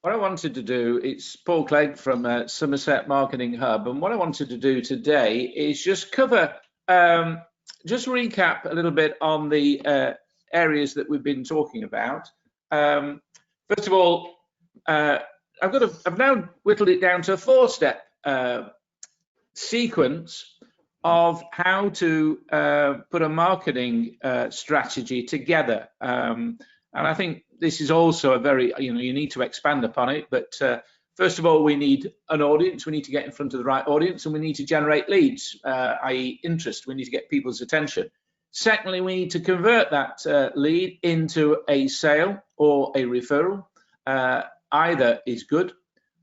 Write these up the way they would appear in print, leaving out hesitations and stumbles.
What I wanted to do, it's Paul Clegg from Somerset Marketing Hub, and what I wanted to do today is just cover, just recap a little bit on the areas that we've been talking about. First of all, I've now whittled it down to a 4-step sequence of how to put a marketing strategy together. And I think this is also a very, you need to expand upon it. But first of all, we need an audience. We need to get in front of the right audience, and we need to generate leads, i.e. interest. We need to get people's attention. Secondly, we need to convert that lead into a sale or a referral. Either is good,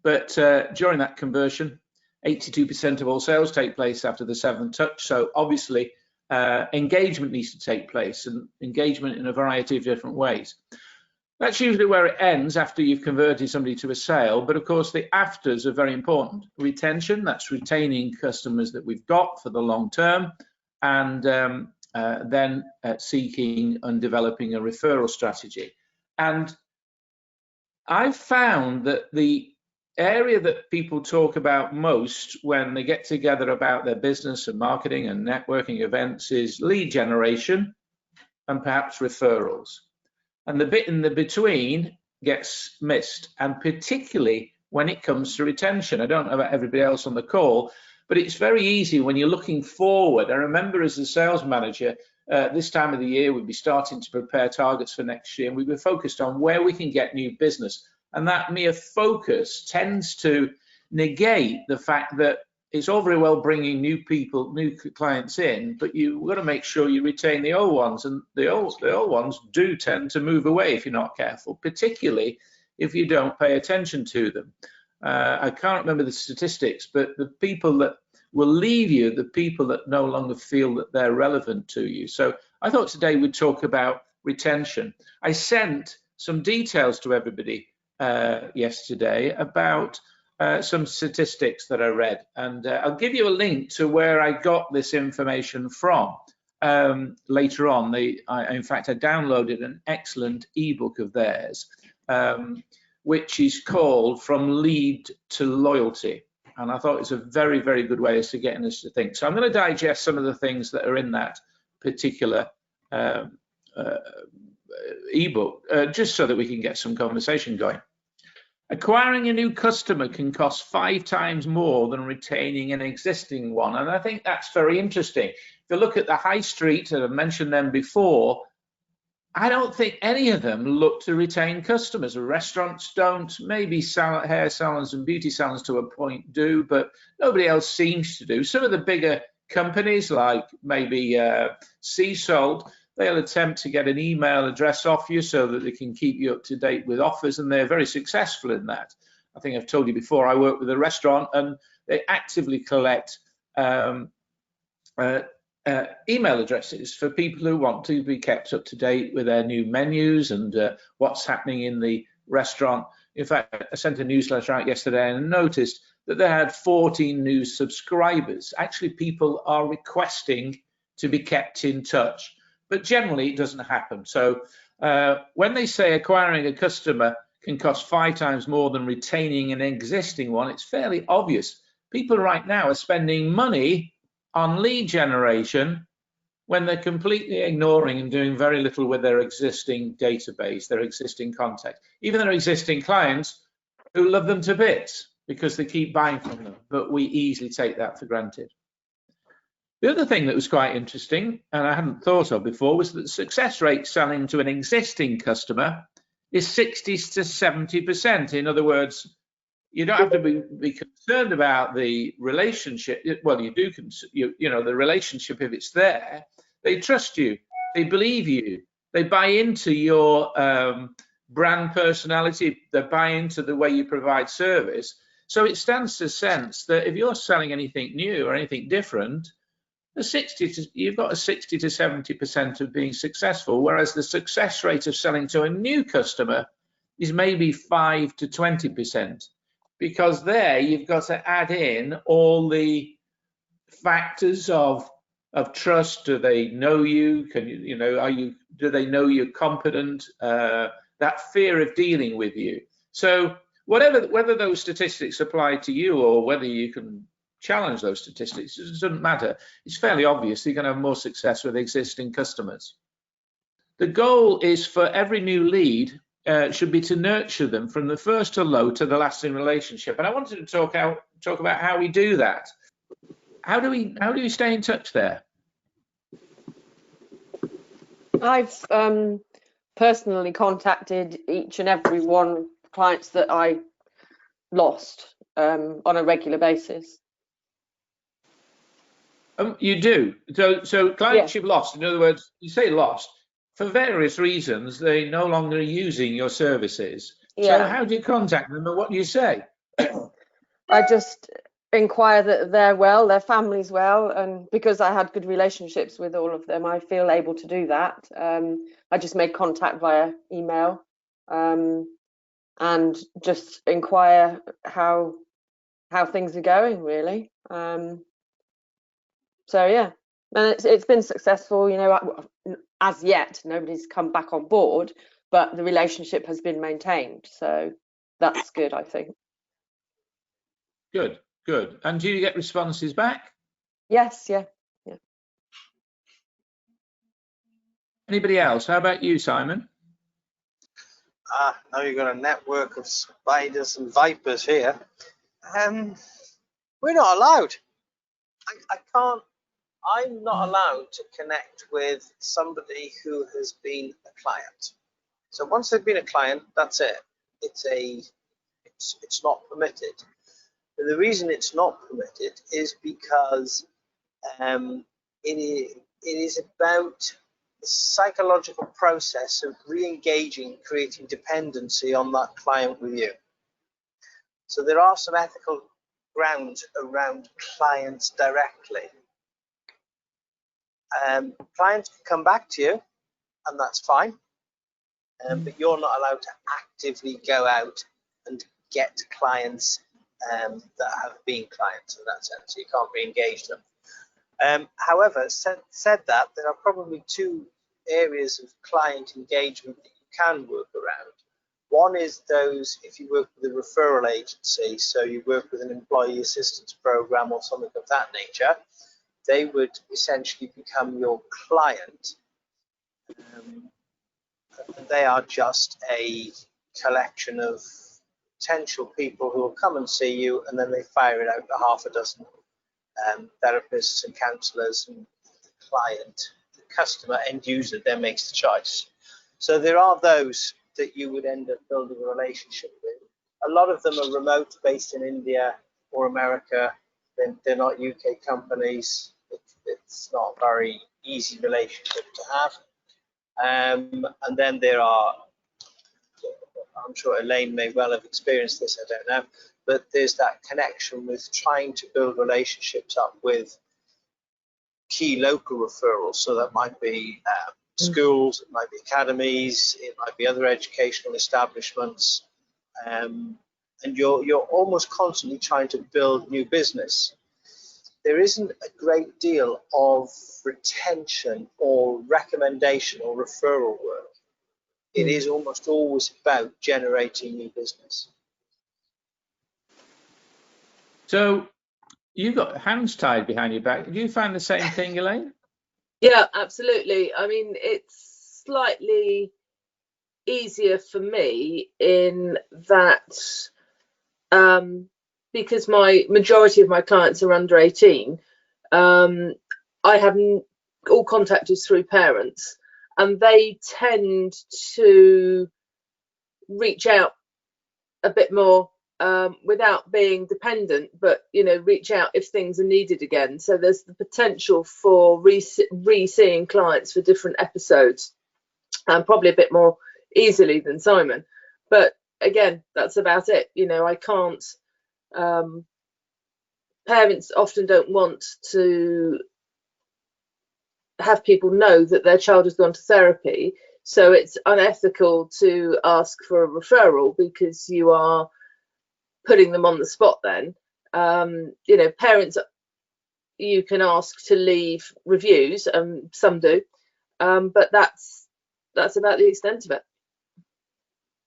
but during that conversion, 82% of all sales take place after the 7th touch. So obviously, engagement needs to take place, and engagement in a variety of different ways. That's usually where it ends after you've converted somebody to a sale. But of course, the afters are very important. Retention, that's retaining customers that we've got for the long term, and then seeking and developing a referral strategy. And I've found that the area that people talk about most when they get together about their business and marketing and networking events is lead generation and perhaps referrals. And the bit in the between gets missed, and particularly when it comes to retention. I don't know about everybody else on the call, but it's very easy when you're looking forward. I remember as a sales manager, this time of the year, we'd be starting to prepare targets for next year, and we were focused on where we can get new business. And that mere focus tends to negate the fact that it's all very well bringing new people, new clients in, but you've got to make sure you retain the old ones. And the old ones do tend to move away if you're not careful, particularly if you don't pay attention to them. I can't remember the statistics, but the people that will leave you, the people that no longer feel that they're relevant to you. So I thought today we'd talk about retention. I sent some details to everybody yesterday about some statistics that I read, and I'll give you a link to where I got this information from later on. In fact, I downloaded an excellent ebook of theirs, which is called From Lead to Loyalty, and I thought it's a very, very good way to getting us to think. So I'm going to digest some of the things that are in that particular ebook, just so that we can get some conversation going. Acquiring a new customer can cost 5 times more than retaining an existing one. And I think that's very interesting. If you look at the high street, and I've mentioned them before, I don't think any of them look to retain customers. Restaurants don't, maybe hair salons and beauty salons to a point do, but nobody else seems to do. Some of the bigger companies like maybe Seasold, they'll attempt to get an email address off you so that they can keep you up to date with offers, and they're very successful in that. I think I've told you before, I work with a restaurant and they actively collect email addresses for people who want to be kept up to date with their new menus and what's happening in the restaurant. In fact, I sent a newsletter out yesterday and noticed that they had 14 new subscribers. Actually, people are requesting to be kept in touch, but generally it doesn't happen. So when they say acquiring a customer can cost 5 times more than retaining an existing one, it's fairly obvious. People right now are spending money on lead generation when they're completely ignoring and doing very little with their existing database, their existing contact, even their existing clients who love them to bits because they keep buying from them, but we easily take that for granted. The other thing that was quite interesting, and I hadn't thought of before, was that the success rate selling to an existing customer is 60 to 70%. In other words, you don't have to be concerned about the relationship. Well, you do, the relationship, if it's there, they trust you, they believe you, they buy into your brand personality, they buy into the way you provide service. So it stands to sense that if you're selling anything new or anything different, you've got a 60 to 70% of being successful, whereas the success rate of selling to a new customer is maybe 5 to 20%, because there you've got to add in all the factors of trust. Do they know you? Do they know you're competent? That fear of dealing with you. So whether those statistics apply to you or whether you can challenge those statistics, it doesn't matter. It's fairly obvious you're going to have more success with existing customers. The goal is for every new lead should be to nurture them from the first hello to the lasting relationship. And I wanted to talk about how we do that. How do we stay in touch there? I've personally contacted each and every one clients that I lost on a regular basis. You do. So clients you've lost, in other words, you say lost, for various reasons, they're no longer using your services. Yeah. So how do you contact them and what do you say? I just inquire that they're well, their family's well, and because I had good relationships with all of them, I feel able to do that. I just made contact via email and just inquire how things are going, really. So yeah, and it's been successful. You know, as yet nobody's come back on board, but the relationship has been maintained, so that's good, I think. Good. And do you get responses back? Yes, yeah. Anybody else? How about you, Simon? Now you've got a network of spiders and vipers here. We're not allowed. I can't. I'm not allowed to connect with somebody who has been a client. So once they've been a client, that's it. It's not permitted. And the reason it's not permitted is because it is about the psychological process of re-engaging, creating dependency on that client with you. So there are some ethical grounds around clients directly. Clients can come back to you, and that's fine, but you're not allowed to actively go out and get clients that have been clients in that sense. So you can't re-engage them. However, said that, there are probably two areas of client engagement that you can work around. One is those, if you work with a referral agency, so you work with an employee assistance program or something of that nature, they would essentially become your client. And they are just a collection of potential people who will come and see you, and then they fire it out to half a dozen therapists and counsellors, and the client, the customer, end user, then makes the choice. So there are those that you would end up building a relationship with. A lot of them are remote, based in India or America. They're not UK companies. It's not a very easy relationship to have. And then there are, I'm sure Elaine may well have experienced this, I don't know, but there's that connection with trying to build relationships up with key local referrals. So that might be schools, it might be academies, it might be other educational establishments, and you're almost constantly trying to build new business. There isn't a great deal of retention or recommendation or referral work. It is almost always about generating new business. So you've got hands tied behind your back. Do you find the same thing, Elaine? Yeah, absolutely. I mean, it's slightly easier for me in that because my majority of my clients are under 18, I have all contact is through parents, and they tend to reach out a bit more without being dependent, but reach out if things are needed again. So there's the potential for re-seeing clients for different episodes, and probably a bit more easily than Simon. But again, that's about it. I can't. Parents often don't want to have people know that their child has gone to therapy, so it's unethical to ask for a referral because you are putting them on the spot. Then parents, you can ask to leave reviews, some do, but that's about the extent of it.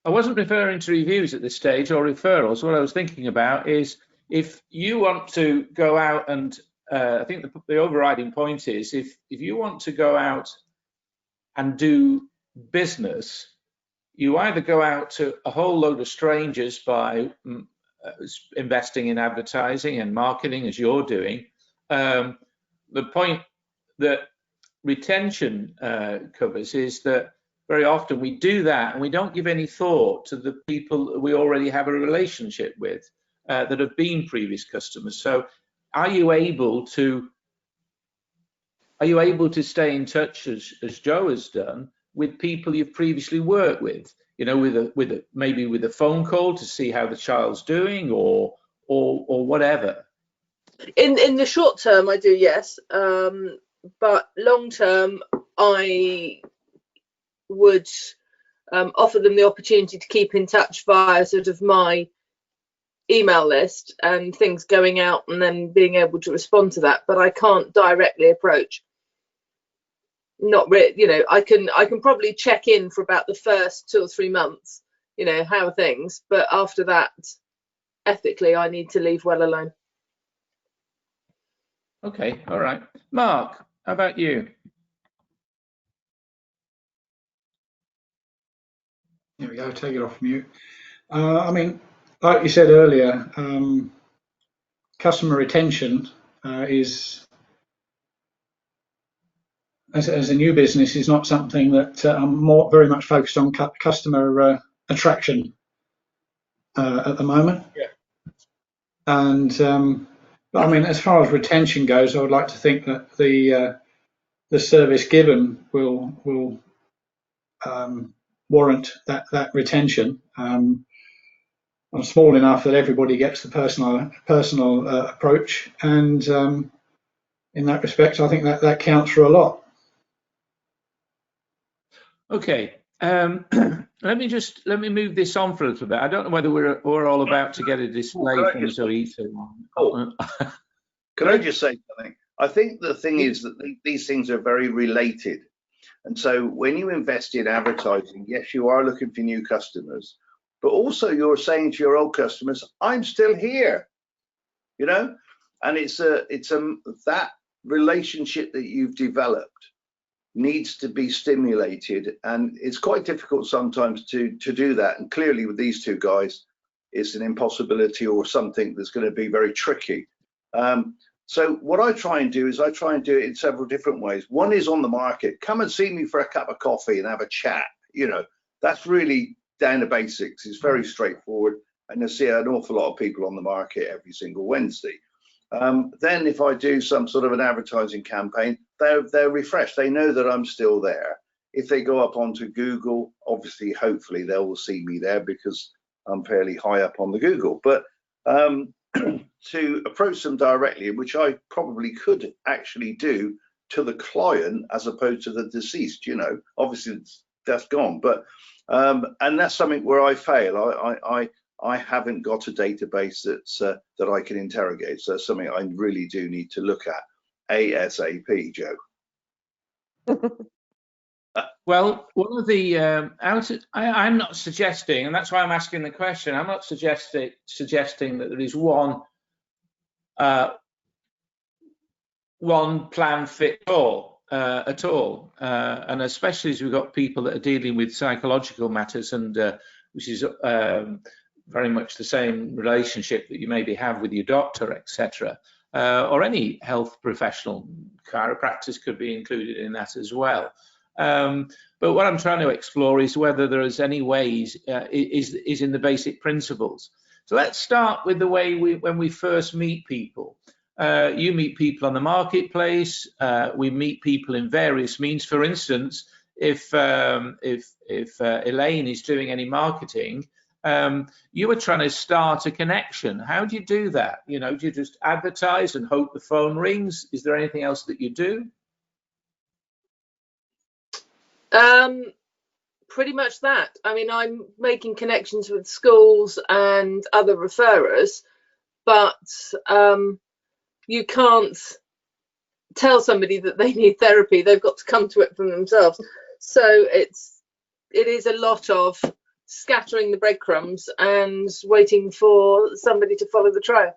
I wasn't referring to reviews at this stage or referrals. What I was thinking about is if you want to go out and I think the overriding point is if you want to go out and do business, you either go out to a whole load of strangers by investing in advertising and marketing as you're doing. The point that retention covers is that very often we do that and we don't give any thought to the people that we already have a relationship with that have been previous customers. So are you able to stay in touch as Joe has done with people you've previously worked with, you know, maybe with a phone call to see how the child's doing or whatever? In the short term, I do, yes. But long term, I would offer them the opportunity to keep in touch via sort of my email list and things going out and then being able to respond to that. But I can't directly approach. Not really, you know, I can probably check in for about the first 2 or 3 months, you know, how are things, but after that, ethically, I need to leave well alone. Okay, all right. Mark, how about you? There we go, take it off mute. I mean, like you said earlier, customer retention is, as a new business, is not something that I'm very much focused on customer attraction at the moment. Yeah. And I mean, as far as retention goes, I would like to think that the service given will warrant that retention. I'm small enough that everybody gets the personal approach, and in that respect, I think that counts for a lot. Okay, let me move this on for a little bit. I don't know whether we're all about to get a display from Zoeto. Can I just say something? I think the thing is that these things are very related. And so when you invest in advertising, yes, you are looking for new customers, but also you're saying to your old customers, I'm still here, you know? And it's that relationship that you've developed needs to be stimulated. And it's quite difficult sometimes to do that. And clearly with these two guys, it's an impossibility or something that's going to be very tricky. So what I try and do is I try and do it in several different ways. One is on the market. Come and see me for a cup of coffee and have a chat. You know, that's really down to basics. It's very straightforward. And you'll see an awful lot of people on the market every single Wednesday. Then if I do some sort of an advertising campaign, they're refreshed. They know that I'm still there. If they go up onto Google, obviously, hopefully they will see me there because I'm fairly high up on the Google. But to approach them directly, which I probably could actually do to the client as opposed to the deceased, you know, obviously that's gone. But and that's something where I fail. I haven't got a database that I can interrogate. So that's something I really do need to look at ASAP, Joe. Well, one of the I'm not suggesting, and that's why I'm asking the question. I'm not suggesting that there is one plan fit all at all, and especially as we've got people that are dealing with psychological matters, and which is very much the same relationship that you maybe have with your doctor, etc., or any health professional. Chiropractors could be included in that as well. But what I'm trying to explore is whether there is any ways is in the basic principles. So let's start with the way when we first meet people. You meet people on the marketplace. We meet people in various means. For instance, if Elaine is doing any marketing, you were trying to start a connection. How do you do that? You know, do you just advertise and hope the phone rings? Is there anything else that you do? Pretty much that. I mean, I'm making connections with schools and other referrers, but you can't tell somebody that they need therapy. They've got to come to it from themselves. So it is a lot of scattering the breadcrumbs and waiting for somebody to follow the trail.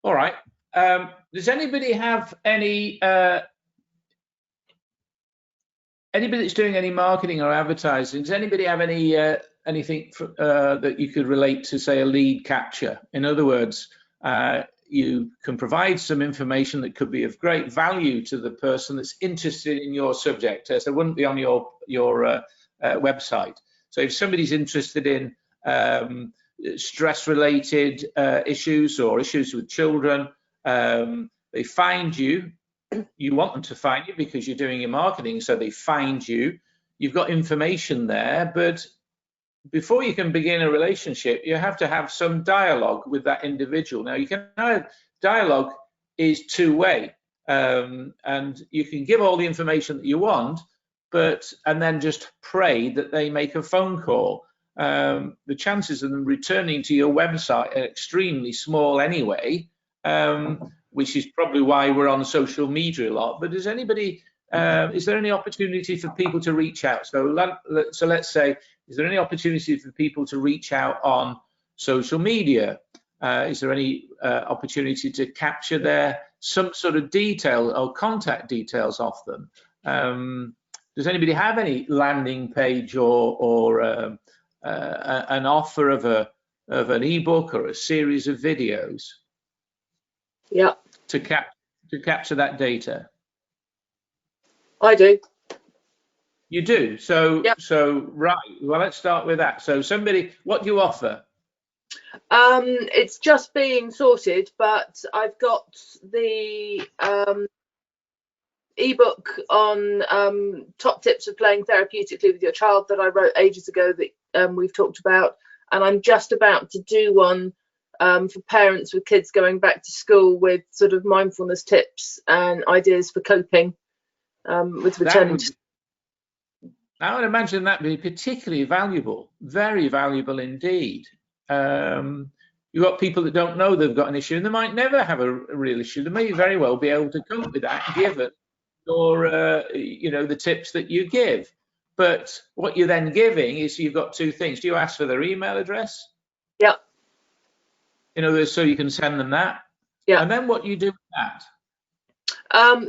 All right. Does anybody have any anybody that's doing any marketing or advertising? Does anybody have any anything that you could relate to, say, a lead capture? In other words, you can provide some information that could be of great value to the person that's interested in your subject. So it wouldn't be on your website. So if somebody's interested in stress-related issues or issues with children, they find you. You want them to find you because you're doing your marketing, so they find you. You've got information there, but before you can begin a relationship, you have to have some dialogue with that individual. Now, you can have dialogue is two-way, and you can give all the information that you want, and then just pray that they make a phone call. The chances of them returning to your website are extremely small anyway, which is probably why we're on social media a lot. But does anybody, is there any opportunity for people to reach out? So let's say, is there any opportunity for people to reach out on social media? Is there any opportunity to capture some sort of detail or contact details off them? Does anybody have any landing page or an offer of an ebook or a series of videos? Yeah. To capture that data? I do. You do? So, yep. So right, well, let's start with that. So what do you offer? It's just being sorted, but I've got the ebook on top tips of playing therapeutically with your child that I wrote ages ago that we've talked about, and I'm just about to do one for parents with kids going back to school with sort of mindfulness tips and ideas for coping with returning to. I would imagine that would be particularly valuable, very valuable indeed. You've got people that don't know they've got an issue, and they might never have a real issue. They may very well be able to cope with that, given your, the tips that you give. But what you're then giving is you've got two things. Do you ask for their email address? Yeah. In other words, so you can send them that. Yeah. And then what do you do with that?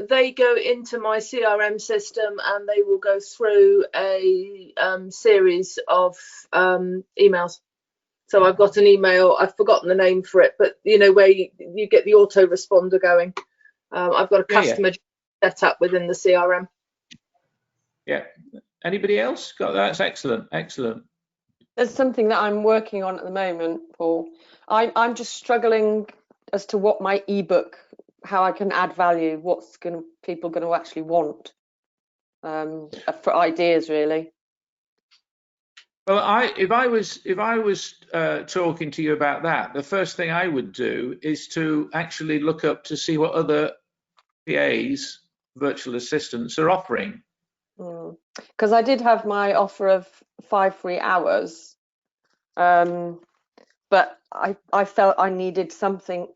They go into my CRM system and they will go through a series of emails. So I've got an email, I've forgotten the name for it, but where you get the autoresponder going. I've got a customer set up within the CRM. Yeah. Anybody else got that? That's excellent. Excellent. There's something that I'm working on at the moment, Paul. I'm just struggling as to what my ebook, how I can add value, what's people going to actually want for ideas, really. Well, if I was talking to you about that, the first thing I would do is to actually look up to see what other PAs, virtual assistants, are offering. Because I did have my offer of 5 free hours, but I felt I needed something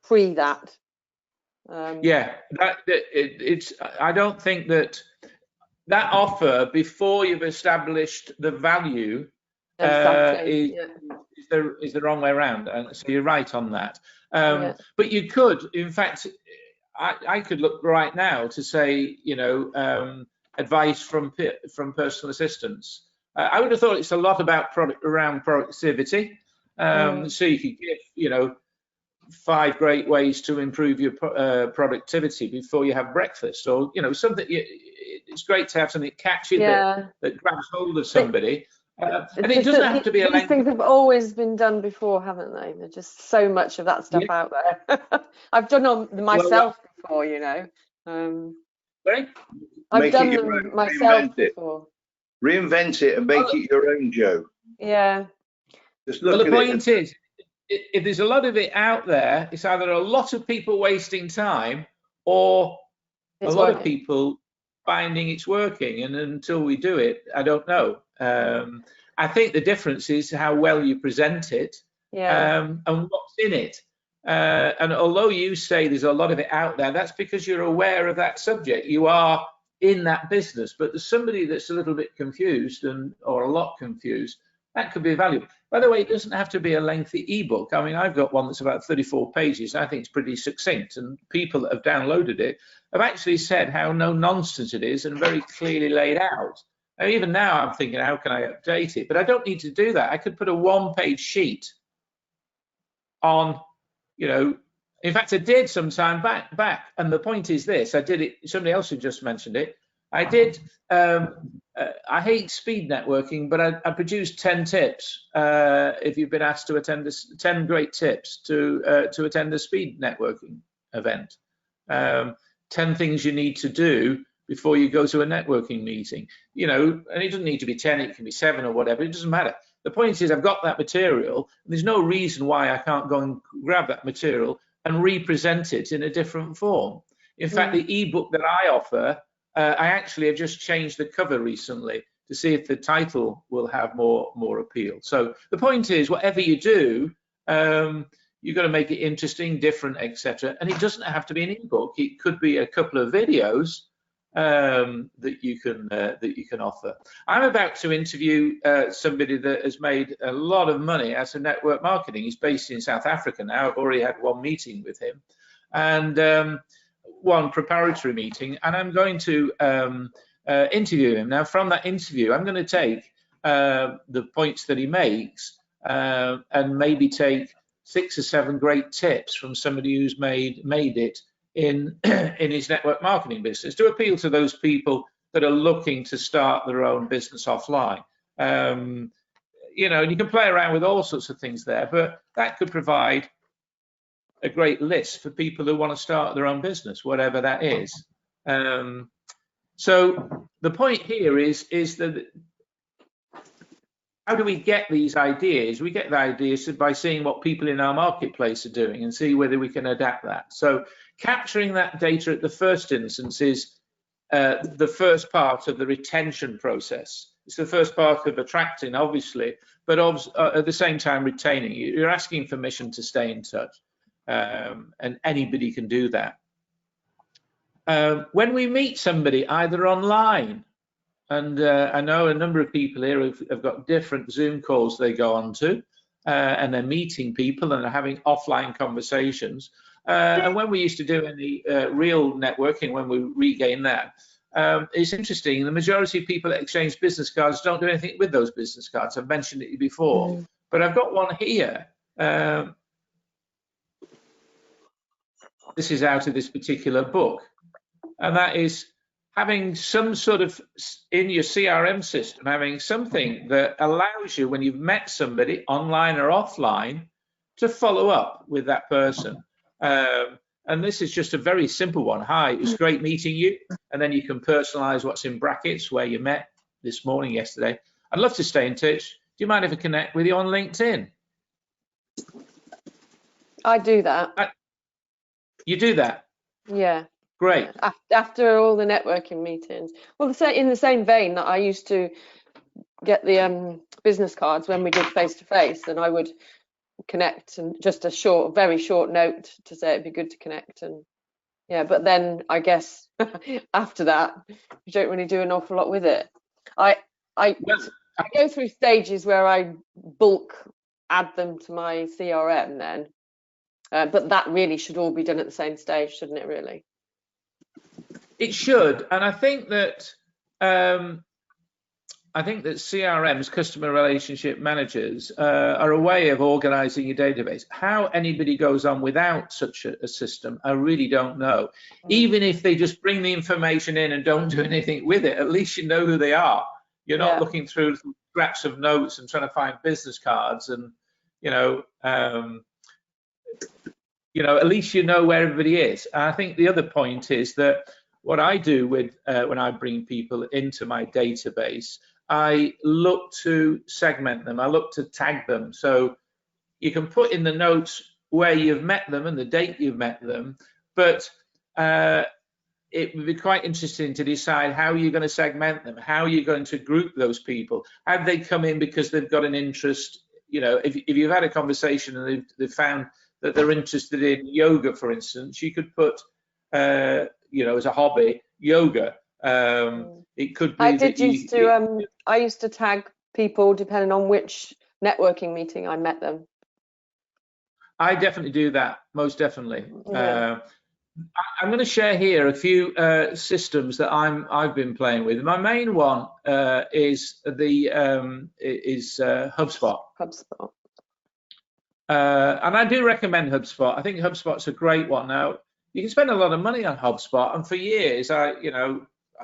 pre that. Yeah, I don't think that offer before you've established the value exactly. is the wrong way around, and so you're right on that. But you could, in fact, I could look right now to say, advice from personal assistants. I would have thought it's a lot about around productivity. So you could give, 5 great ways to improve your productivity before you have breakfast, or something. It's great to have something catchy that grabs hold of somebody. And it doesn't have to be a these things have always been done before, haven't they? There's just so much of that stuff out there. I've done them myself before, Sorry? I've done them myself before. Reinvent it and make it your own, Joe. Yeah. Just look the point is, if there's a lot of it out there, it's either a lot of people wasting time or a lot of people finding it's working. And until we do it, I don't know. I think the difference is how well you present it and what's in it. And although you say there's a lot of it out there, that's because you're aware of that subject. You are in that business, but there's somebody that's a little bit confused or a lot confused, that could be valuable. By the way, it doesn't have to be a lengthy ebook. I mean, I've got one that's about 34 pages. I think it's pretty succinct, and people that have downloaded it have actually said how no nonsense it is and very clearly laid out. Now, even now I'm thinking, how can I update it? But I don't need to do that. I could put a one-page sheet on, you know, in fact, I did some time back. And the point is this, I did it, somebody else had just mentioned it. I did, I hate speed networking, but I produced 10 tips if you've been asked to attend this, 10 great tips to attend a speed networking event. 10 things you need to do before you go to a networking meeting. You know, and it doesn't need to be 10, it can be 7 or whatever, it doesn't matter. The point is I've got that material, and there's no reason why I can't go and grab that material and represent it in a different form. In fact, the ebook that I offer, I actually have just changed the cover recently to see if the title will have more appeal. So the point is, whatever you do, you've got to make it interesting, different, etc. And it doesn't have to be an ebook. It could be a couple of videos that you can offer. I'm about to interview somebody that has made a lot of money as a network marketing. He's based in South Africa now. I've already had one meeting with him, and one preparatory meeting, and I'm going to interview him. Now, from that interview, I'm going to take the points that he makes and maybe take 6 or 7 great tips from somebody who's made it in his network marketing business to appeal to those people that are looking to start their own business offline. You know, and you can play around with all sorts of things there, but that could provide a great list for people who want to start their own business, whatever that is. So the point here is that how do we get these ideas? We get the ideas by seeing what people in our marketplace are doing and see whether we can adapt that. So capturing that data at the first instance is the first part of the retention process. It's the first part of attracting, obviously, but at the same time retaining. You're asking permission to stay in touch, and anybody can do that. When we meet somebody either online, and I know a number of people here have got different Zoom calls they go on to, and they're meeting people and they're having offline conversations. And when we used to do any real networking, when we regain that, it's interesting, the majority of people that exchange business cards don't do anything with those business cards. I've mentioned it before, but I've got one here. This is out of this particular book, and that is having some sort of, in your CRM system, having something that allows you, when you've met somebody online or offline, to follow up with that person. And this is just a very simple one. Hi, it was great meeting you. And then you can personalize what's in brackets, where you met this morning, yesterday. I'd love to stay in touch. Do you mind if I connect with you on LinkedIn? I do that. You do that? Yeah. Great. After all the networking meetings. Well, in the same vein that I used to get the business cards when we did face-to-face, and I would connect, and just a very short note to say it'd be good to connect. And yeah, but then I guess after that, you don't really do an awful lot with it. I go through stages where I bulk add them to my CRM then, but that really should all be done at the same stage, shouldn't it, really? It should, and I think that CRMs, customer relationship managers, are a way of organizing your database. How anybody goes on without such a system, I really don't know. Even if they just bring the information in and don't do anything with it, at least you know who they are. You're not looking through scraps of notes and trying to find business cards, and at least you know where everybody is. And I think the other point is that what I do with when I bring people into my database, I look to segment them. I look to tag them. So you can put in the notes where you've met them and the date you've met them, but it would be quite interesting to decide how you're going to segment them, how you're going to group those people. Have they come in because they've got an interest? If you've had a conversation and they've found that they're interested in yoga, for instance, you could put, as a hobby, yoga. It could be I that did used to I used to tag people depending on which networking meeting I met them. I definitely do that, most definitely. Yeah. I'm going to share here a few systems that I've been playing with. My main one is HubSpot. HubSpot. And I do recommend HubSpot. I think HubSpot's a great one. Now, you can spend a lot of money on HubSpot, and for years, I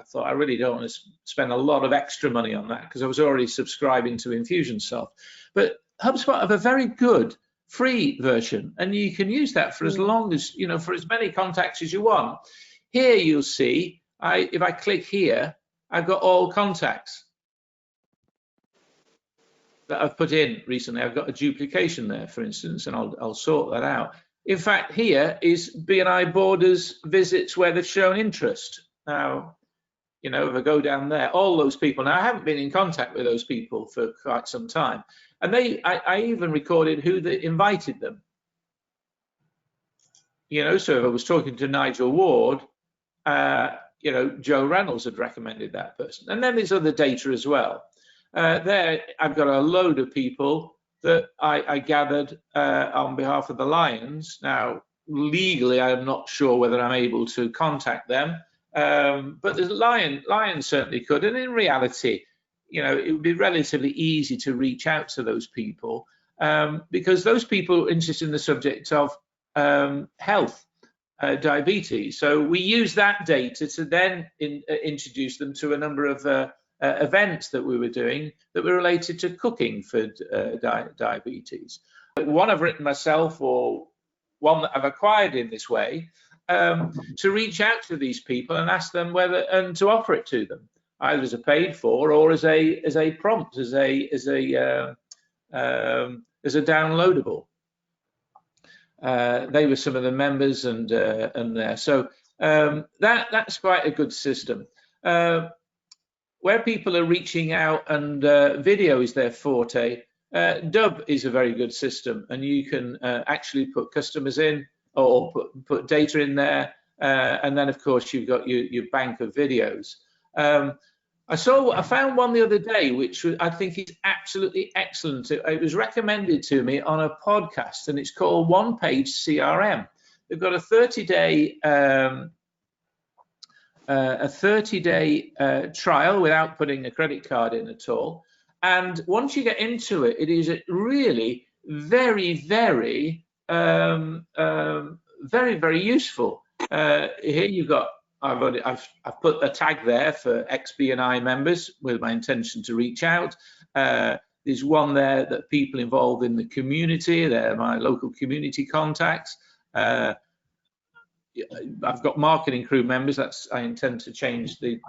thought I really don't want to spend a lot of extra money on that because I was already subscribing to Infusionsoft. But HubSpot have a very good free version, and you can use that for as long as, for as many contacts as you want. Here you'll see, if I click here, I've got all contacts that I've put in recently. I've got a duplication there, for instance, and I'll sort that out. In fact, here is B&I Borders visits where they've shown interest. Now, if I go down there, all those people, now I haven't been in contact with those people for quite some time. And I even recorded who they invited them. So if I was talking to Nigel Ward, Joe Reynolds had recommended that person. And then there's other data as well. There, I've got a load of people that I gathered on behalf of the Lions. Now, legally, I'm not sure whether I'm able to contact them, but the Lions certainly could. And in reality, it would be relatively easy to reach out to those people because those people are interested in the subject of health, diabetes. So we use that data to then introduce them to a number of events that we were doing that were related to cooking for diabetes. One I've written myself, or one that I've acquired in this way, to reach out to these people and ask them and to offer it to them, either as a paid for or as a prompt, as a downloadable. They were some of the members and there. So that's quite a good system. Where people are reaching out and video is their forte, Dub is a very good system, and you can actually put customers in or put data in there, and then of course you've got your bank of videos. I found one the other day which I think is absolutely excellent. It was recommended to me on a podcast, and it's called One Page CRM. They've got a 30-day trial without putting a credit card in at all. And once you get into it, it is really very, very, very, very useful. Here you've got, I've put a tag there for ex-B&I members with my intention to reach out. There's one there that people involved in the community, they're my local community contacts. I've got marketing crew members. I intend to change the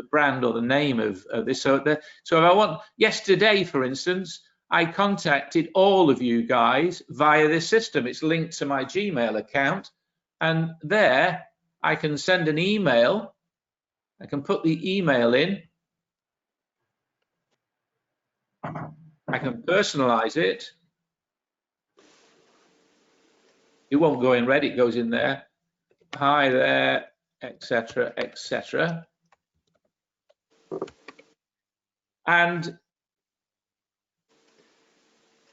brand or the name of this. So if I want, yesterday, for instance, I contacted all of you guys via this system. It's linked to my Gmail account, and there I can send an email. I can put the email in. I can personalize it. It won't go in red, it goes in there. Hi there, etc., etc. And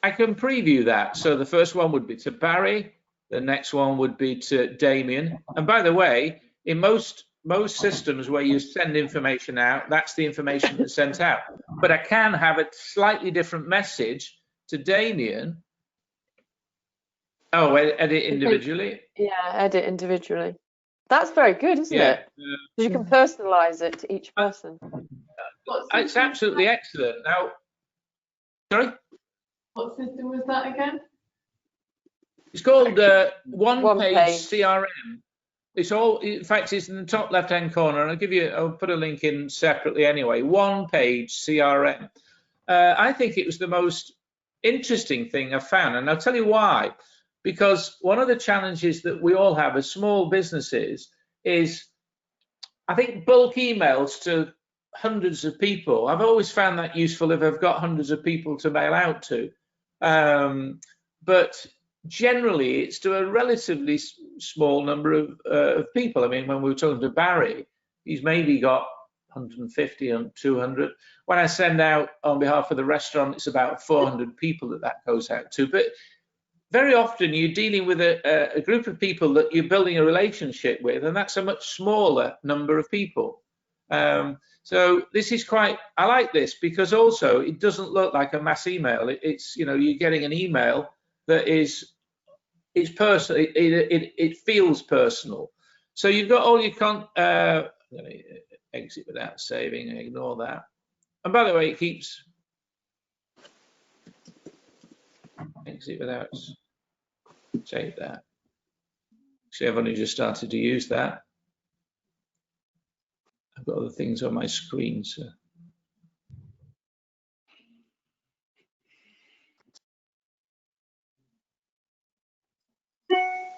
I can preview that. So the first one would be to Barry, the next one would be to Damien. And by the way, in most systems where you send information out, that's the information that's sent out. But I can have a slightly different message to Damien. Oh, edit individually? Yeah, edit individually. That's very good, isn't it? You can personalize it to each person. It's absolutely excellent. Now, sorry? What system was that again? It's called One Page CRM. It's all, in fact, it's in the top left-hand corner. I'll put a link in separately anyway. One Page CRM. I think it was the most interesting thing I've found, and I'll tell you why. Because one of the challenges that we all have as small businesses is, I think, bulk emails to hundreds of people. I've always found that useful if I've got hundreds of people to mail out to. But generally, it's to a relatively small number of people. I mean, when we were talking to Barry, he's maybe got 150 and 200. When I send out on behalf of the restaurant, it's about 400 people that goes out to. But very often you're dealing with a group of people that you're building a relationship with, and that's a much smaller number of people. So this is quite, I like this because also it doesn't look like a mass email. It's, you know, you're getting an email that is, it's personal, it feels personal. So you've got all your let me exit without saving and ignore that. And by the way, it keeps exit without save that. See, I've only just started to use that. I've got other things on my screen, so.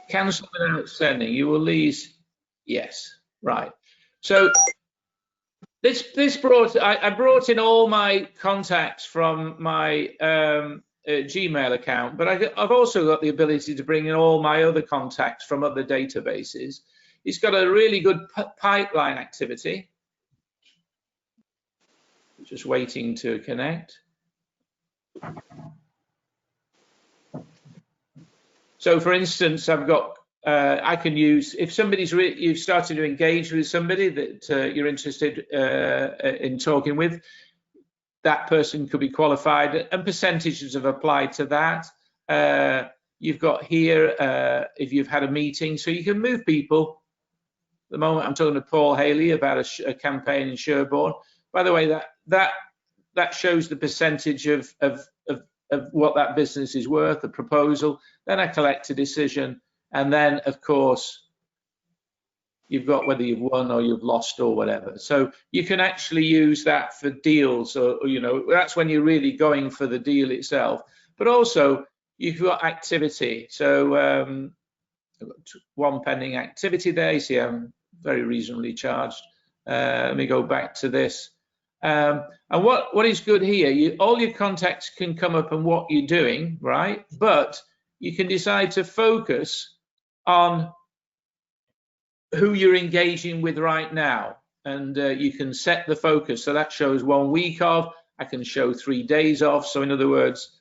Cancel without sending. You will lose. Yes, right. So this brought. I brought in all my contacts from my Gmail account, but I've also got the ability to bring in all my other contacts from other databases. It's got a really good pipeline activity. Just waiting to connect. So, for instance, I've got, I can use, if somebody's, you've started to engage with somebody that you're interested in talking with, that person could be qualified, and percentages have applied to that. You've got here, if you've had a meeting, so you can move people. At the moment, I'm talking to Paul Haley about a campaign in Sherborne. By the way, that shows the percentage of what that business is worth, the proposal. Then I collect a decision, and then of course you've got whether you've won or you've lost or whatever. So you can actually use that for deals, or you know, that's when you're really going for the deal itself. But also you've got activity. So I've got one pending activity there. You see, I'm very reasonably charged. Let me go back to this. And what is good here, all your contacts can come up and what you're doing, right? But you can decide to focus on who you're engaging with right now. And you can set the focus. So that shows 1 week of, I can show 3 days of. So in other words,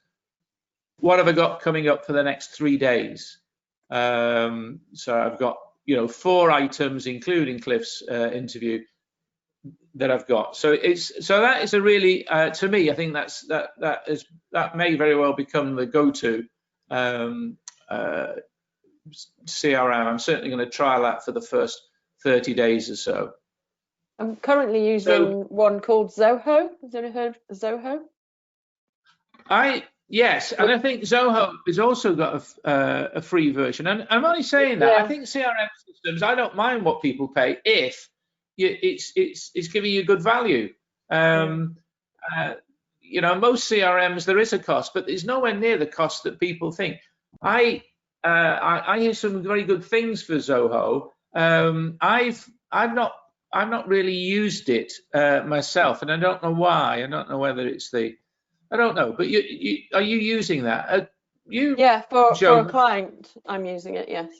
what have I got coming up for the next 3 days? So I've got, you know, 4 items, including Cliff's interview, that I've got. So that is a really, to me, I think that may very well become the go-to CRM. I'm certainly going to trial that for the first 30 days or so. I'm currently using one called Zoho. Have you ever heard of Zoho? Yes, and I think Zoho has also got a free version. And I'm only saying that, yeah. I think CRM systems, I don't mind what people pay if it's giving you good value. You know, most CRMs, there is a cost, but there's nowhere near the cost that people think. I hear some very good things for Zoho. I've not really used it myself, and I don't know why. I don't know whether it's I don't know. But are you using that? Yeah, for a client, I'm using it. Yes.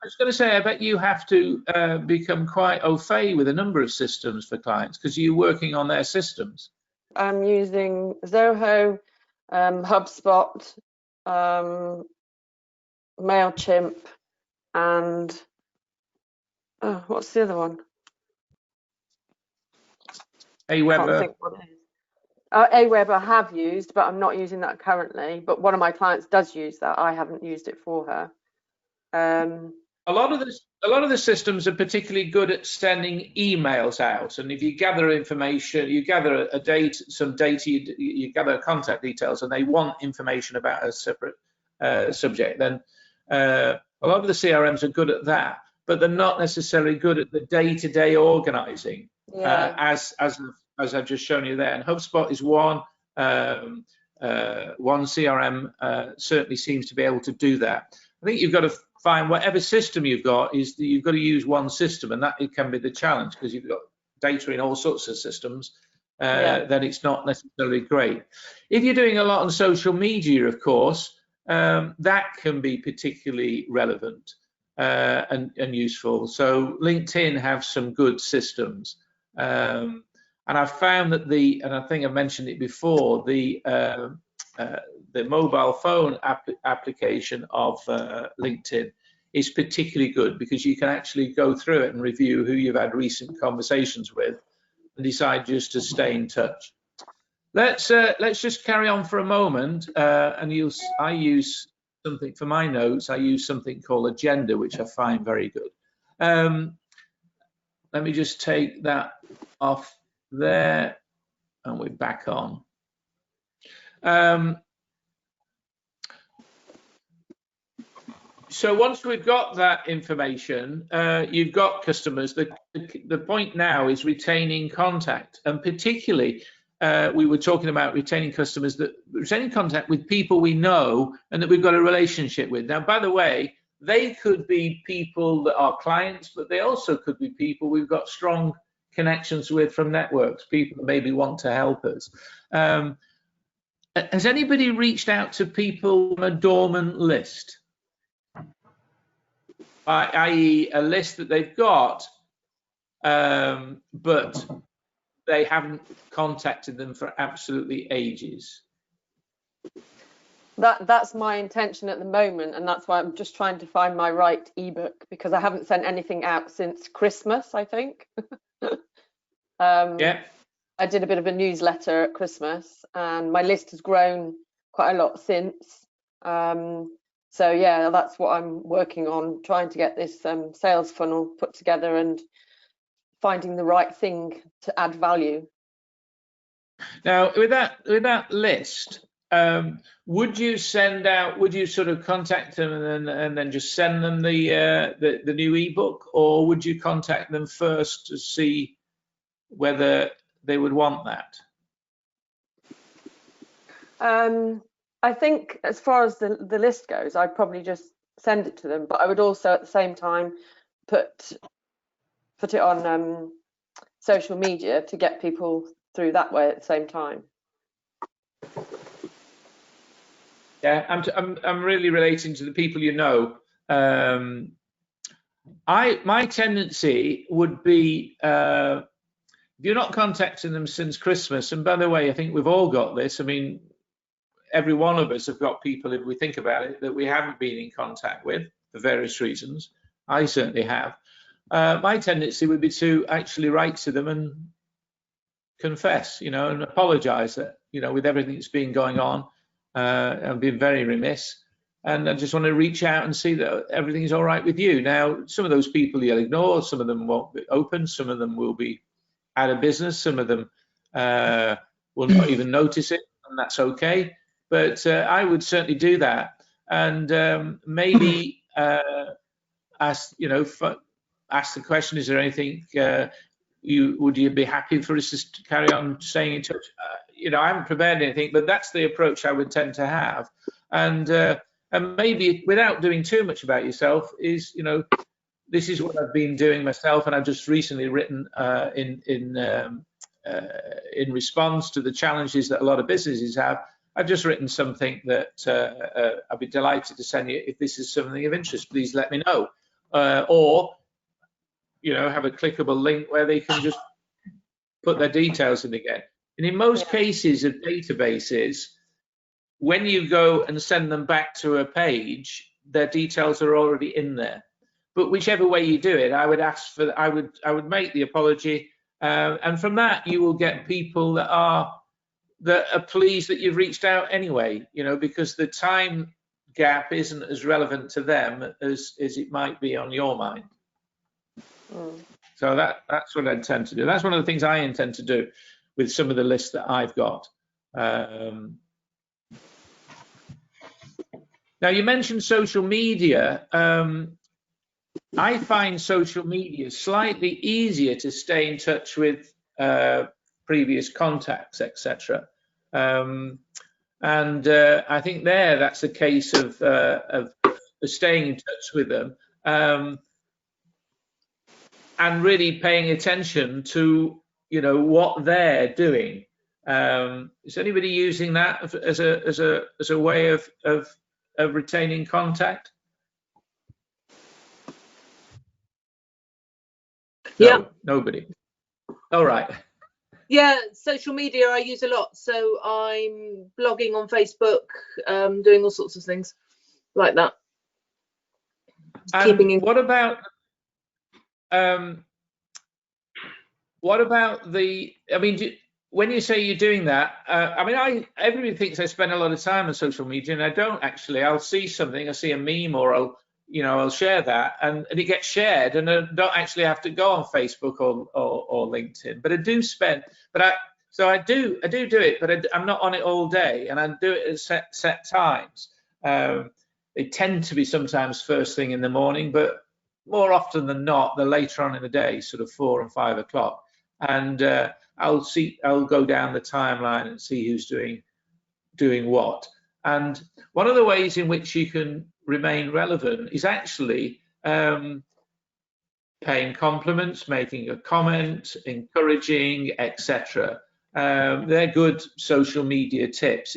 I was going to say, I bet you have to become quite au fait with a number of systems for clients because you're working on their systems. I'm using Zoho, HubSpot, MailChimp, and what's the other one? Aweber. Aweber I have used, but I'm not using that currently. But one of my clients does use that. I haven't used it for her. A lot of the systems are particularly good at sending emails out, and if you gather information, you gather some data, you gather contact details, and they want information about a separate subject, then a lot of the CRMs are good at that, but they're not necessarily good at the day-to-day organizing, as I've just shown you there. And HubSpot is one CRM certainly seems to be able to do that. I think you've got to find whatever system you've got is that you've got to use one system, and that it can be the challenge because you've got data in all sorts of systems. Then it's not necessarily great. If you're doing a lot on social media, of course, that can be particularly relevant. and useful. So LinkedIn have some good systems, and I've found that and I think I mentioned it before, the mobile phone application of LinkedIn is particularly good, because you can actually go through it and review who you've had recent conversations with and decide just to stay in touch. Let's just carry on for a moment, and I use something for my notes. I use something called Agenda, which I find very good. Let me just take that off there, and we're back on. So once we've got that information, you've got customers. The point now is retaining contact, and particularly we were talking about retaining customers, retaining contact with people we know and that we've got a relationship with. Now, by the way, they could be people that are clients, but they also could be people we've got strong connections with from networks, people that maybe want to help us. Has anybody reached out to people on a dormant list? I.e. a list that they've got, but they haven't contacted them for absolutely ages. That's my intention at the moment, and that's why I'm just trying to find my right ebook, because I haven't sent anything out since Christmas, I think. Yeah. I did a bit of a newsletter at Christmas, and my list has grown quite a lot since. So yeah, that's what I'm working on, trying to get this sales funnel put together and finding the right thing to add value. Now, with that list, would you send out? Would you sort of contact them and then just send them the new ebook, or would you contact them first to see whether they would want that? I think as far as the list goes, I'd probably just send it to them, but I would also at the same time put it on social media to get people through that way at the same time. Yeah, I'm really relating to the people you know. My tendency would be, if you're not contacting them since Christmas, and by the way, I think we've all got this. I mean, every one of us have got people, if we think about it, that we haven't been in contact with for various reasons. I certainly have. My tendency would be to actually write to them and confess, and apologize that, with everything that's been going on, I've been very remiss. And I just want to reach out and see that everything's all right with you. Now, some of those people you'll ignore, some of them won't be open, some of them will be out of business, some of them will not even notice it, and that's okay. But I would certainly do that, and maybe ask the question: is there anything would you be happy for us to carry on staying in touch? I haven't prepared anything, but that's the approach I would tend to have, and maybe without doing too much about yourself is this is what I've been doing myself, and I've just recently written in response to the challenges that a lot of businesses have. I've just written something that I'd be delighted to send you. If this is something of interest, please let me know. Or, have a clickable link where they can just put their details in again. And in most cases of databases, when you go and send them back to a page, their details are already in there. But whichever way you do it, I would ask for, I would make the apology, and from that you will get people that are pleased that you've reached out anyway, because the time gap isn't as relevant to them as it might be on your mind. So that's what I tend to do. That's one of the things I intend to do with some of the lists that I've got. Now, you mentioned social media. I find social media slightly easier to stay in touch with previous contacts, etc. And I think that's a case of staying in touch with them and really paying attention to what they're doing. Is anybody using that as a way of retaining contact? No, Yeah. nobody. All right. Yeah, social media I use a lot. So I'm blogging on Facebook, doing all sorts of things like that. And what about the? I mean, when you say you're doing that, I mean, everybody thinks I spend a lot of time on social media, and I don't actually. I'll see something, I'll see a meme, or I'll share that, and it gets shared, and I don't actually have to go on Facebook or LinkedIn. But I do spend, so I do it, but I'm not on it all day, and I do it at set times. They tend to be sometimes first thing in the morning, but more often than not, they're later on in the day, sort of 4 and 5 o'clock. And I'll go down the timeline and see who's doing what. And one of the ways in which you can remain relevant is actually paying compliments, making a comment, encouraging, etc. They're good social media tips.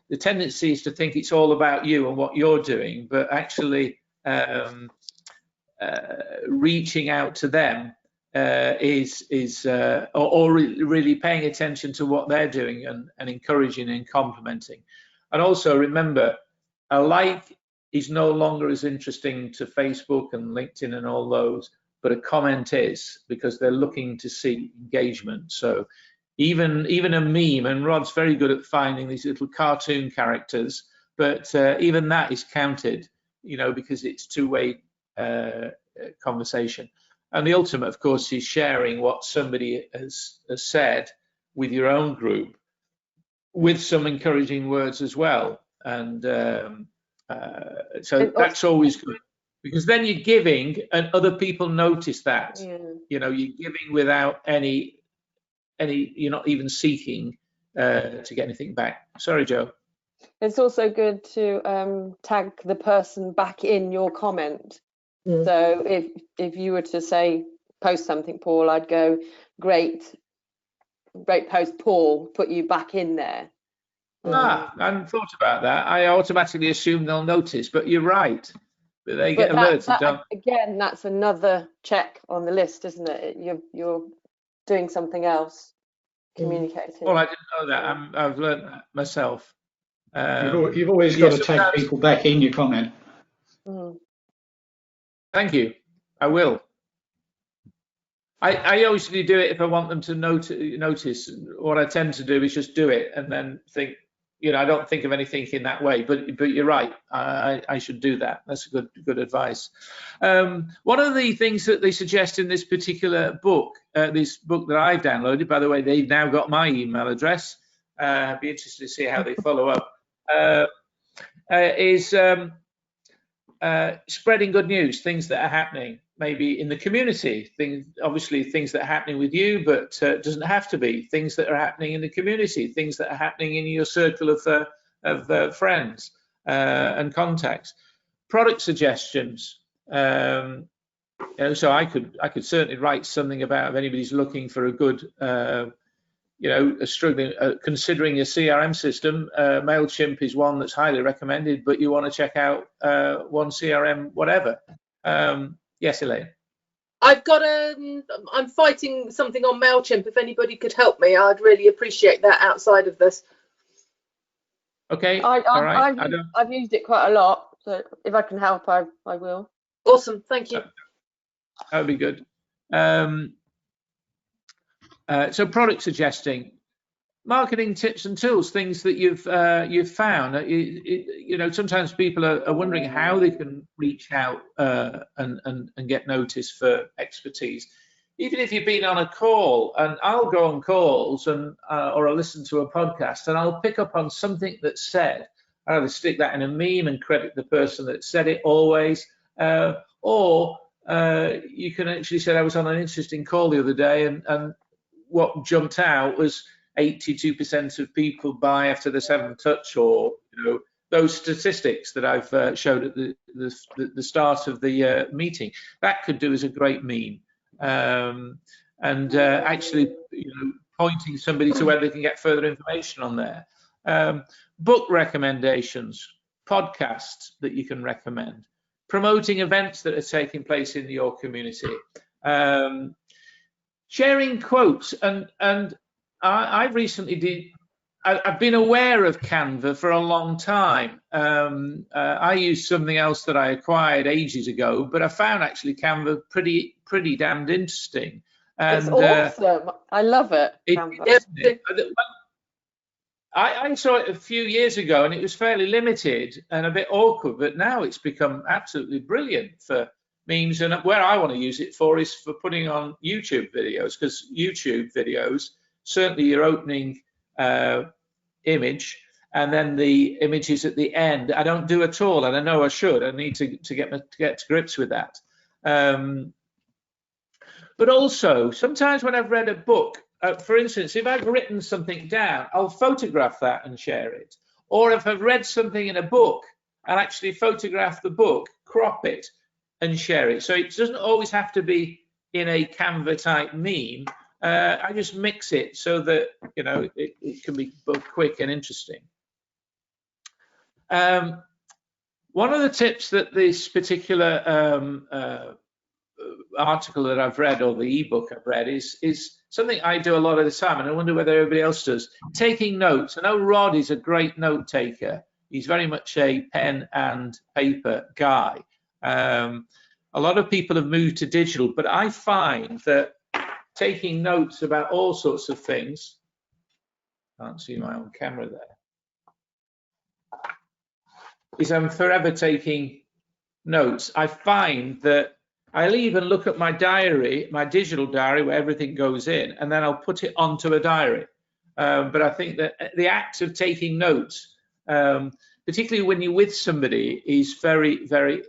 The tendency is to think it's all about you and what you're doing, but actually reaching out to them or really paying attention to what they're doing and encouraging and complimenting. And also remember, a like is no longer as interesting to Facebook and LinkedIn and all those, but a comment is, because they're looking to see engagement. So even a meme, and Rod's very good at finding these little cartoon characters, but even that is counted, because it's two-way conversation. And the ultimate, of course, is sharing what somebody has said with your own group, with some encouraging words as well. And so that's always good, because then you're giving and other people notice that. You're giving without any you're not even seeking to get anything back. Sorry, Joe. It's also good to tag the person back in your comment. So if you were to say, post something, Paul, I'd go, great post, Paul, put you back in there. I hadn't thought about that. I automatically assume they'll notice, but you're right. But they get alerted, don't they? Again, that's another check on the list, isn't it? You're doing something else, communicating. Well, I didn't know that. I've learned that myself. You've always got to tag people back in your comment. Thank you. I will. I usually do it if I want them to notice. What I tend to do is just do it and then think, I don't think of anything in that way. But you're right. I should do that. That's good advice. One of the things that they suggest in this particular book, this book that I've downloaded, by the way, they've now got my email address. I'd be interested to see how they follow up. Is spreading good news, things that are happening maybe in the community, obviously things that are happening with you, but doesn't have to be, things that are happening in the community, things that are happening in your circle of friends and contacts. Product suggestions. So I could certainly write something about if anybody's looking for a good struggling, considering your CRM system, MailChimp is one that's highly recommended, but you want to check out one CRM, whatever. Yes, Elaine. I'm fighting something on MailChimp. If anybody could help me, I'd really appreciate that outside of this. Okay, all right. I've used it quite a lot, so if I can help, I will. Awesome, thank you. That would be good. So product suggesting, marketing tips and tools, things that you've found. Sometimes people are wondering how they can reach out and get noticed for expertise. Even if you've been on a call, and I'll go on calls or I'll listen to a podcast and I'll pick up on something that's said. I'll either stick that in a meme and credit the person that said it always, or you can actually say, I was on an interesting call the other day and what jumped out was 82% of people buy after the 7th touch, or those statistics that I've showed at the start of the meeting. That could do as a great meme, and actually pointing somebody to where they can get further information on there. Book recommendations, podcasts that you can recommend, promoting events that are taking place in your community. sharing quotes, and I've recently I've been aware of Canva for a long time. I used something else that I acquired ages ago, but I found actually Canva pretty damned interesting. And it's awesome. I love it. I saw it a few years ago, and it was fairly limited and a bit awkward, but now it's become absolutely brilliant for memes. And where I want to use it for is for putting on YouTube videos, because YouTube videos, certainly your opening image and then the images at the end, I don't do at all, and I know I should. I need to get to grips with that. But also, sometimes when I've read a book, for instance, if I've written something down, I'll photograph that and share it. Or if I've read something in a book, I'll actually photograph the book, crop it, and share it. So it doesn't always have to be in a Canva type meme. I just mix it so that, you know, it can be both quick and interesting. One of the tips that this particular article that I've read, or the ebook I've read, is something I do a lot of the time, and I wonder whether everybody else does. Taking notes. I know Rod is a great note taker. He's very much a pen and paper guy. A lot of people have moved to digital, but I find that taking notes about all sorts of things. Can't see my own camera there. Is I'm forever taking notes. I find that I'll even look at my diary, my digital diary, where everything goes in, and then I'll put it onto a diary. But I think that the act of taking notes, particularly when you're with somebody, is very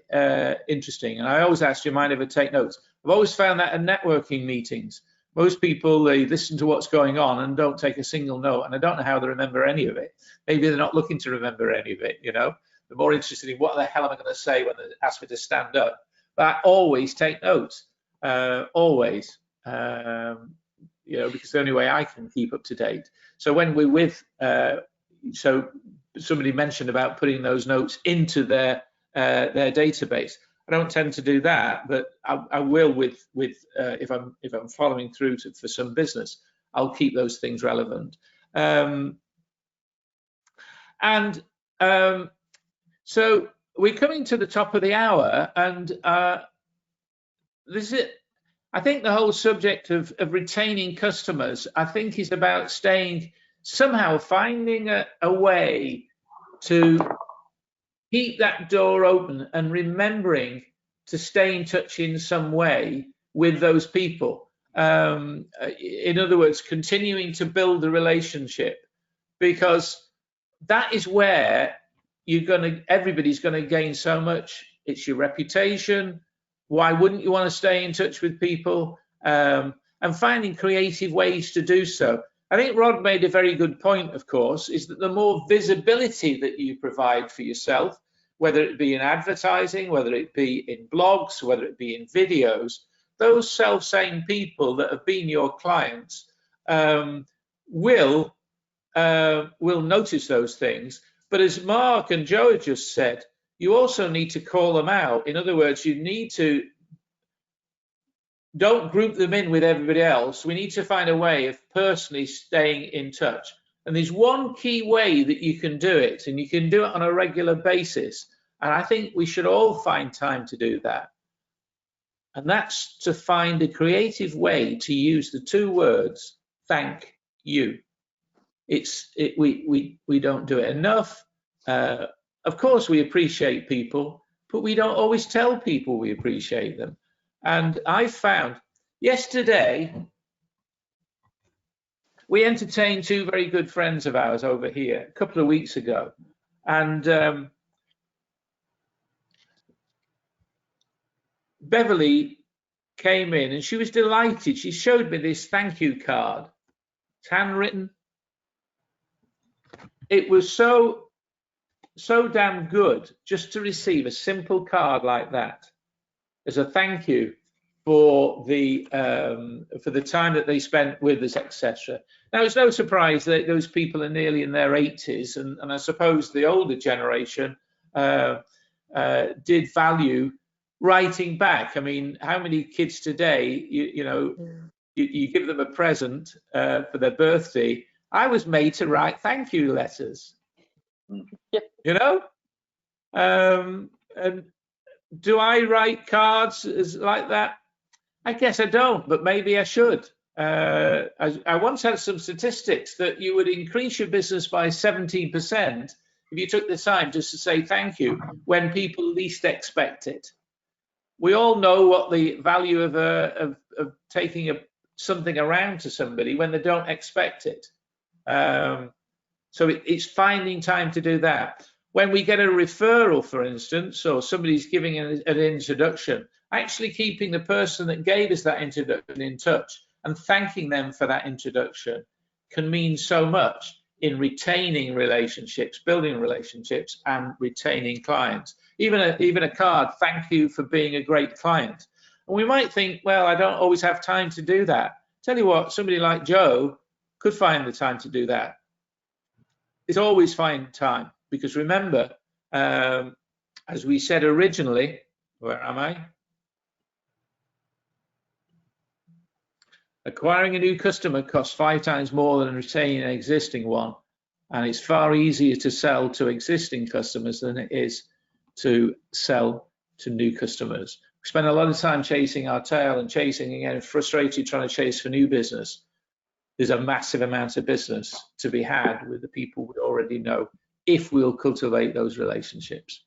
interesting. And I always ask, do you mind if I take notes? I've always found that at networking meetings, most people, they listen to what's going on and don't take a single note, and I don't know how they remember any of it. Maybe they're not looking to remember any of it, you know. They're more interested in what the hell am I going to say when they ask me to stand up. But I always take notes, always, you know, because the only way I can keep up to date. So when we're with, so somebody mentioned about putting those notes into their database. I don't tend to do that, but I will with if I'm following through for some business, I'll keep those things relevant. So we're coming to the top of the hour, and this is it. I think the whole subject of retaining customers, I think, is about somehow finding a way to keep that door open and remembering to stay in touch in some way with those people. In other words, continuing to build the relationship, because that is where everybody's going to gain so much. It's your reputation. Why wouldn't you want to stay in touch with people? And finding creative ways to do so. I think Rod made a very good point, of course, is that the more visibility that you provide for yourself, whether it be in advertising, whether it be in blogs, whether it be in videos, those self-same people that have been your clients will notice those things. But as Mark and Joe have just said, you also need to call them out. In other words, you need to don't group them in with everybody else. We need to find a way of personally staying in touch. And there's one key way that you can do it, and you can do it on a regular basis. And I think we should all find time to do that. And that's to find a creative way to use the two words, thank you. We don't do it enough. Of course, we appreciate people, but we don't always tell people we appreciate them. And I found yesterday, we entertained two very good friends of ours over here a couple of weeks ago. And Beverly came in and she was delighted. She showed me this thank you card. It's handwritten. It was so damn good just to receive a simple card like that as a thank you for the time that they spent with us, etc. Now, it's no surprise that those people are nearly in their 80s, and I suppose the older generation did value writing back. I mean, how many kids today, you know, you give them a present for their birthday. I was made to write thank you letters. You know, and do I write cards as like that? I guess I don't, but maybe I should. I once had some statistics that you would increase your business by 17% if you took the time just to say thank you when people least expect it. We all know what the value of taking something around to somebody when they don't expect it. So it's finding time to do that. When we get a referral, for instance, or somebody's giving an introduction, actually keeping the person that gave us that introduction in touch and thanking them for that introduction can mean so much in retaining relationships, building relationships, and retaining clients. Even a card, thank you for being a great client. And we might think, well, I don't always have time to do that. Tell you what, somebody like Joe could find the time to do that. It's always find time, because remember, as we said originally, where am I? Acquiring a new customer costs 5 times more than retaining an existing one, and it's far easier to sell to existing customers than it is to sell to new customers. We spend a lot of time chasing our tail and chasing, again, frustrated trying to chase for new business. There's a massive amount of business to be had with the people we already know if we'll cultivate those relationships.